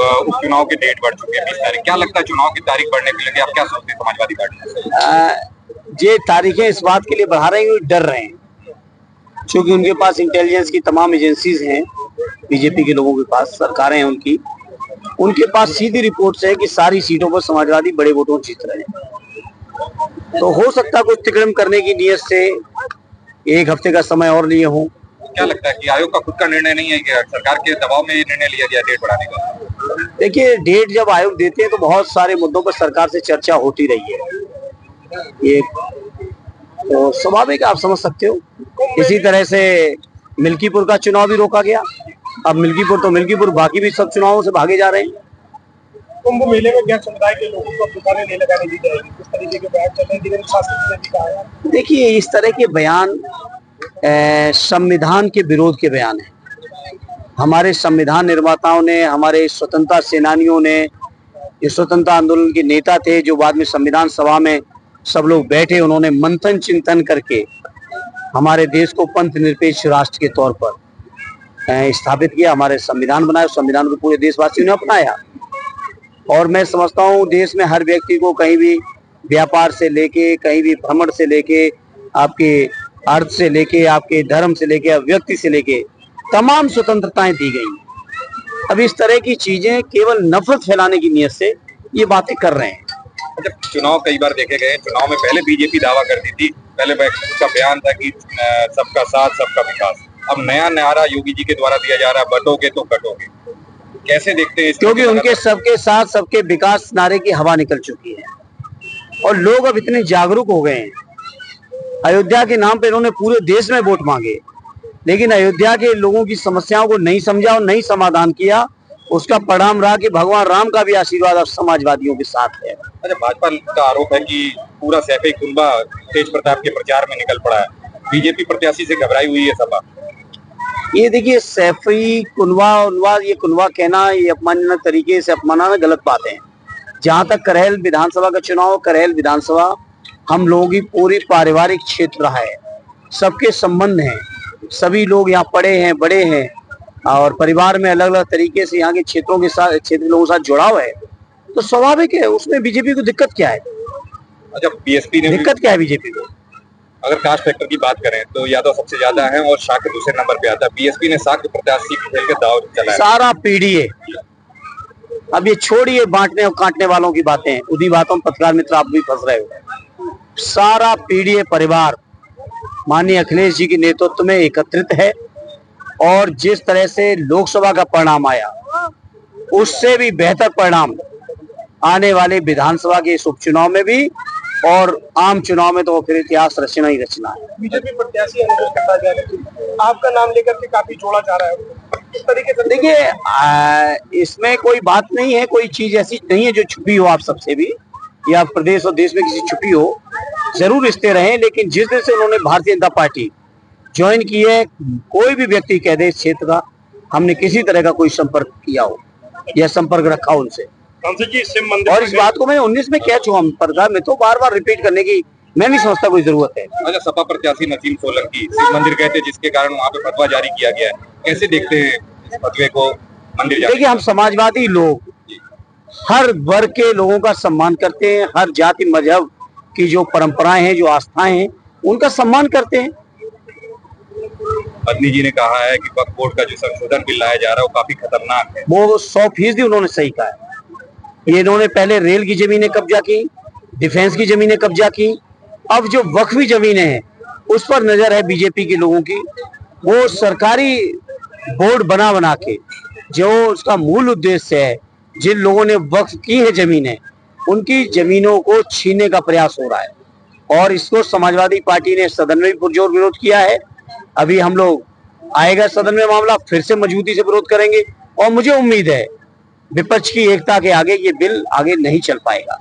उपचुनाव की डेट बढ़ चुकी है 20 तारीख। क्या लगता है चुनाव की तारीख बढ़ने के लिए आप क्या सोचते हैं समाजवादी पार्टी? ये तारीखें इस बात के लिए बढ़ा रहे हैं, डर रहे हैं, क्योंकि उनके पास इंटेलिजेंस की तमाम एजेंसीज हैं, बीजेपी के लोगों के पास, सरकारें हैं उनके पास सीधी रिपोर्ट्स है कि सारी सीटों पर समाजवादी बड़े वोटों जीत रहे हैं। तो हो सकता है कुछ तिकड़म करने की नीयत से एक हफ्ते का समय और लिए हों। क्या लगता है कि आयोग का खुद का निर्णय नहीं है कि सरकार के दबाव में ये निर्णय लिया गया डेट बढ़ाने का? देखिए, डेट जब आयोग देते हैं तो बहुत सारे मुद्दों पर सरकार से चर्चा होती रही है, ये तो स्वाभाविक आप समझ सकते हो। इसी तरह से मिल्कीपुर का चुनाव भी रोका गया। अब मिल्कीपुर बाकी भी सब चुनावों से भागे जा रहे हैं। कुंभ मेले में क्या समुदाय के लोगों को दुकानें नहीं लगाने दी जाएगी, किस तरीके के बयान चल रहे हैं? देखिए, इस तरह के बयान संविधान के विरोध के बयान है। हमारे संविधान निर्माताओं ने, हमारे स्वतंत्रता सेनानियों ने, ये स्वतंत्रता आंदोलन के नेता थे जो बाद में संविधान सभा में सब लोग बैठे, उन्होंने मंथन चिंतन करके हमारे देश को पंथ निरपेक्ष राष्ट्र के तौर पर स्थापित किया, हमारे संविधान बनाया। संविधान को पूरे देशवासियों ने अपनाया और मैं समझता हूँ देश में हर व्यक्ति को कहीं भी व्यापार से लेके, कहीं भी भ्रमण से लेके, आपके अर्थ से लेके, आपके धर्म से लेके, व्यक्ति से लेके तमाम स्वतंत्रताएं दी गई। अब इस तरह की चीजें केवल नफरत फैलाने की नीयत से ये बातें कर रहे हैं। जब चुनाव कई बार देखे गए, चुनाव में पहले बीजेपी दावा करती थी, पहले उसका बयान था कि सबका साथ सबका विकास। अब नया नारा योगी जी के द्वारा दिया जा रहा है, बटोगे तो कटोगे। कैसे देखते हैं? क्योंकि उनके सबके साथ सबके विकास नारे की हवा निकल चुकी है और लोग अब इतने जागरूक हो गए हैं। अयोध्या के नाम पर इन्होंने पूरे देश में वोट मांगे, लेकिन अयोध्या के लोगों की समस्याओं को नहीं समझा और नहीं समाधान किया। उसका परिणाम रहा कि भगवान राम का भी आशीर्वाद अब समाजवादियों के साथ है। अच्छा, भाजपा का आरोप है कि पूरा सैफई कुनबा तेज प्रताप के प्रचार में निकल पड़ा है, बीजेपी प्रत्याशी से घबराई हुई है सभा। ये देखिए, सैफई कुनबा ये कुनबा कहना, ये अपमानजनक तरीके से अपमानना गलत बात है। जहां तक करहेल विधानसभा का चुनाव, करहेल विधानसभा हम लोगों की पूरी पारिवारिक क्षेत्र रहा है, सबके संबंध हैं, सभी लोग यहाँ पढ़े हैं, बड़े हैं और परिवार में अलग अलग तरीके से यहाँ के क्षेत्रों के साथ, क्षेत्र के लोगों के साथ जुड़ाव है, तो स्वाभाविक है। उसमें बीजेपी को दिक्कत क्या है? अच्छा, बीएसपी ने दिक्कत क्या है बीजेपी को? अगर कास्ट फैक्टर की बात करें तो यादव सबसे ज्यादा है और शाक्य दूसरे नंबर पे आता है। बीएसपी ने शाक्य प्रत्याशी खेल के दाव चलाया। सारा पीडीए, अब ये छोड़िए बांटने और काटने वालों की बातें, उन्हीं बातों में पत्रकार मित्र आप भी फंस रहे हो। सारा पीडीए परिवार माननीय अखिलेश जी के नेतृत्व में एकत्रित है और जिस तरह से लोकसभा का परिणाम आया, उससे भी बेहतर परिणाम आने वाले विधानसभा के इस उपचुनाव में भी और आम चुनाव में तो फिर इतिहास रचना ही रचना है। बीजेपी प्रत्याशी आपका नाम लेकर के काफी जोड़ा जा रहा है, इस तरीके से देखिए, इसमें कोई बात नहीं है, कोई चीज ऐसी नहीं है जो छुपी हो आप सबसे भी, या प्रदेश और देश में किसी छुपी हो। जरूर रिश्ते रहे, लेकिन जिस दिन से उन्होंने भारतीय जनता पार्टी ज्वाइन की है, कोई भी व्यक्ति कह दे इस क्षेत्र का, हमने किसी तरह का कोई संपर्क किया हो या संपर्क रखा उनसे। और इस बात को मैं 19 में कह चुका हूँ, मैं तो बार बार रिपीट करने की मैं नहीं समझता कोई जरूरत है। अच्छा, सपा प्रत्याशी नसीम सोलंकी शिव मंदिर कहते हैं, जिसके कारण वहाँ पे फतवा जारी किया गया है, कैसे देखते हैं इस फतवे को? मंदिर देखिए, हम समाजवादी लोग हर वर्ग के लोगों का सम्मान करते हैं, हर जाति मजहब की जो परंपराएं हैं, जो आस्थाएं हैं, उनका सम्मान करते हैं। पत्नी जी ने कहा है कि वक्फ बोर्ड का जो संशोधन बिल लाया जा रहा है वो काफी खतरनाक है। वो 100% उन्होंने सही कहा है। ये इन्होंने पहले रेल की जमीनें कब्जा की, डिफेंस की जमीनें कब्जा की, अब जो वक्फी जमीनें हैं उस पर नजर है बीजेपी के लोगों की। वो सरकारी बोर्ड बना के जो उसका मूल उद्देश्य है, जिन लोगों ने वक्फ की है जमीनें, उनकी जमीनों को छीनने का प्रयास हो रहा है और इसको समाजवादी पार्टी ने सदन में भी पुरजोर विरोध किया है। अभी हम लोग आएगा सदन में मामला, फिर से मजबूती से विरोध करेंगे और मुझे उम्मीद है विपक्ष की एकता के आगे ये बिल आगे नहीं चल पाएगा।